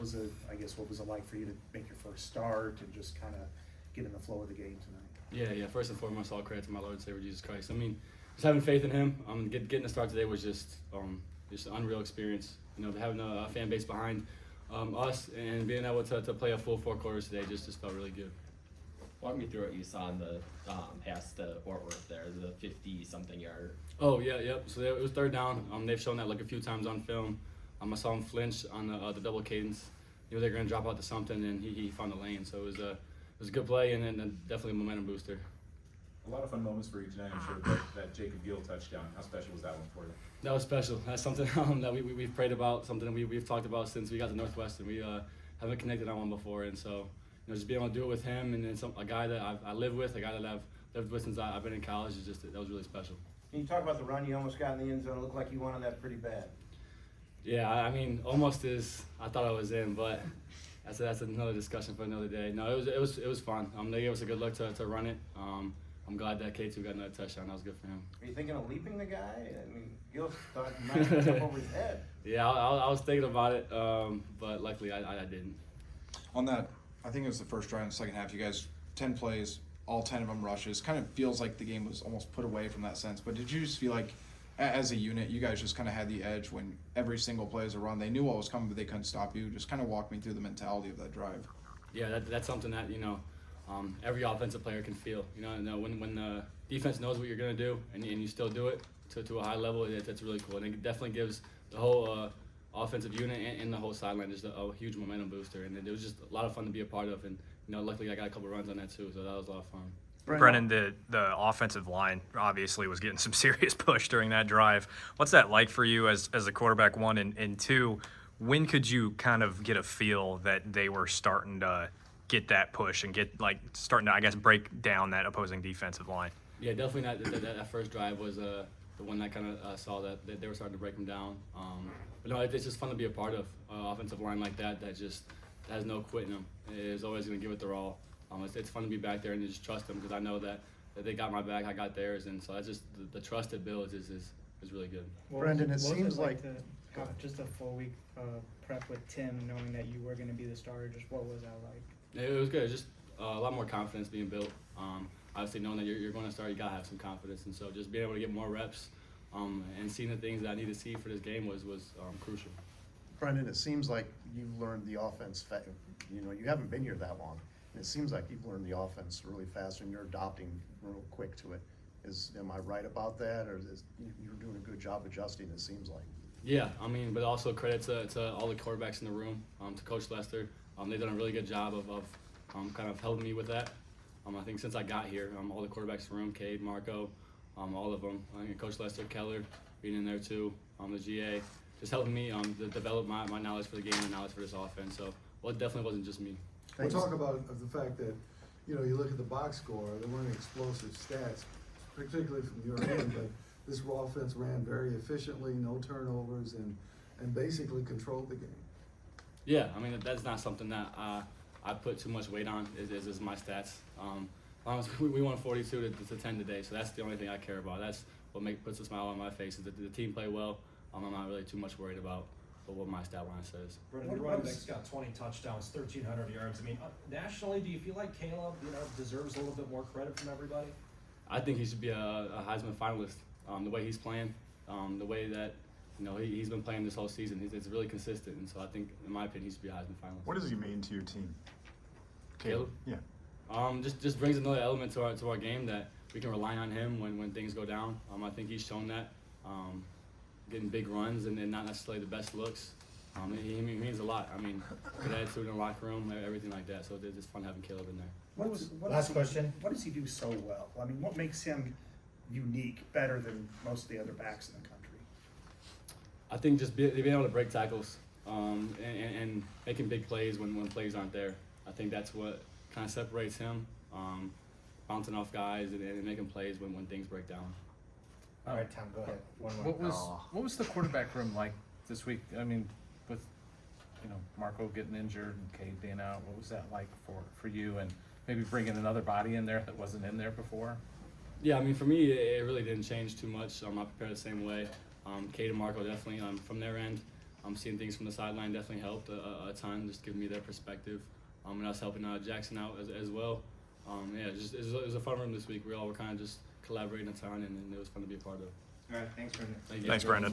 was it like for you to make your first start and just kind of get in the flow of the game tonight? Yeah. First and foremost, all credit to my Lord and Savior Jesus Christ. I mean, just having faith in Him. Getting the start today was just an unreal experience. You know, having a fan base behind us and being able to play a full 4 quarters today just felt really good. Walk me through what you saw in the pass to Fort Worth there, the 50-something yard. Oh, yep. So it was third down. They've shown that like a few times on film. I saw him flinch on the double cadence. They were going to drop out to something, and he found the lane. So it was a good play, and then definitely a momentum booster. A lot of fun moments for you tonight. I'm sure that Jacob Gill touchdown. How special was that one for you? That was special. That's something that we've prayed about, something that we've talked about since we got to Northwestern. We haven't connected on one before, and so just being able to do it with him and then a guy that I live with, a guy that I've lived with since I've been in college, that was really special. Can you talk about the run? You almost got in the end zone. It looked like you wanted that pretty bad. Yeah, I mean, almost as I thought I was in, but that's another discussion for another day. No, it was fun. They gave us a good look to run it. I'm glad that K2 got another touchdown. That was good for him. Are you thinking of leaping the guy? I mean, Gil thought he might jump over his head. Yeah, I was thinking about it, but luckily I didn't. On that, I think it was the first drive in the second half. You guys, 10 plays, all 10 of them rushes. Kind of feels like the game was almost put away from that sense. But did you just feel like, as a unit, you guys just kind of had the edge when every single play was a run? They knew what was coming, but they couldn't stop you. Just kind of walk me through the mentality of that drive. Yeah, that's something that, every offensive player can feel. When the defense knows what you're going to do and you still do it to a high level, that's really cool. And it definitely gives the whole offensive unit and the whole sideline just a huge momentum booster. And it was just a lot of fun to be a part of. And, luckily I got a couple runs on that too, so that was a lot of fun. Brennan, the offensive line obviously was getting some serious push during that drive. What's that like for you as a quarterback, one? And two, when could you kind of get a feel that they were starting to get that push and starting to, I guess, break down that opposing defensive line? Yeah, definitely not. That first drive was the one that kind of saw that they were starting to break them down. But no, it's just fun to be a part of offensive line like that just has no quitting them. It's always going to give it their all. It's fun to be back there and just trust them because I know that they got my back, I got theirs, and so that's just the trust it builds is really good. Brendan, it seems like to have just a full week prep with Tim, knowing that you were going to be the starter. Just what was that like? It was good. Just a lot more confidence being built. Obviously, knowing that you're going to start, you gotta have some confidence, and so just being able to get more reps and seeing the things that I need to see for this game was crucial. Brendan, it seems like you learned the offense. You haven't been here that long. And it seems like you've learned the offense really fast, and you're adopting real quick to it. Am I right about that, or you're doing a good job adjusting? It seems like. Yeah, I mean, but also credit to all the quarterbacks in the room, to Coach Lester. They've done a really good job of kind of helping me with that. I think since I got here, all the quarterbacks in the room, Cade, Marco, all of them. I think Coach Lester, Keller being in there too, the GA, just helping me to develop my knowledge for the game and knowledge for this offense. So, it definitely wasn't just me. We'll talk about the fact that, you look at the box score, there weren't explosive stats, particularly from your end, but this offense ran very efficiently, no turnovers, and basically controlled the game. Yeah, I mean, that's not something that I put too much weight on, is my stats. We won 42 to 10 today, so that's the only thing I care about. That's what puts a smile on my face, is that the team play well. I'm not really too much worried about what my stat line says. Brendan, the running back's got 20 touchdowns, 1,300 yards. I mean, nationally, do you feel like Caleb, deserves a little bit more credit from everybody? I think he should be a Heisman finalist. The way he's playing, the way that he's been playing this whole season, it's really consistent. And so I think, in my opinion, he should be a Heisman finalist. What does he mean to your team? Caleb? Yeah. Just brings another element to our game that we can rely on him when things go down. I think he's shown that. Getting big runs and then not necessarily the best looks. He means a lot. I mean, good attitude in the locker room, everything like that. So it's just fun having Caleb in there. Last question. What does he do so well? I mean, what makes him unique, better than most of the other backs in the country? I think just being able to break tackles and making big plays when plays aren't there. I think that's what kind of separates him, bouncing off guys and making plays when things break down. All right, Tom, go ahead. What was the quarterback room like this week? I mean, with Marco getting injured and Cade being out, what was that like for you, and maybe bringing another body in there that wasn't in there before? Yeah, I mean, for me, it really didn't change too much. I prepared the same way. Cade and Marco definitely from their end. seeing things from the sideline definitely helped a ton, just giving me their perspective, and us helping Jackson out as well. Yeah, it was a fun room this week. We all were kind of just collaborating a ton, and it was fun to be a part of. All right, thanks, Brendan. Thank you. Thanks, Brandon.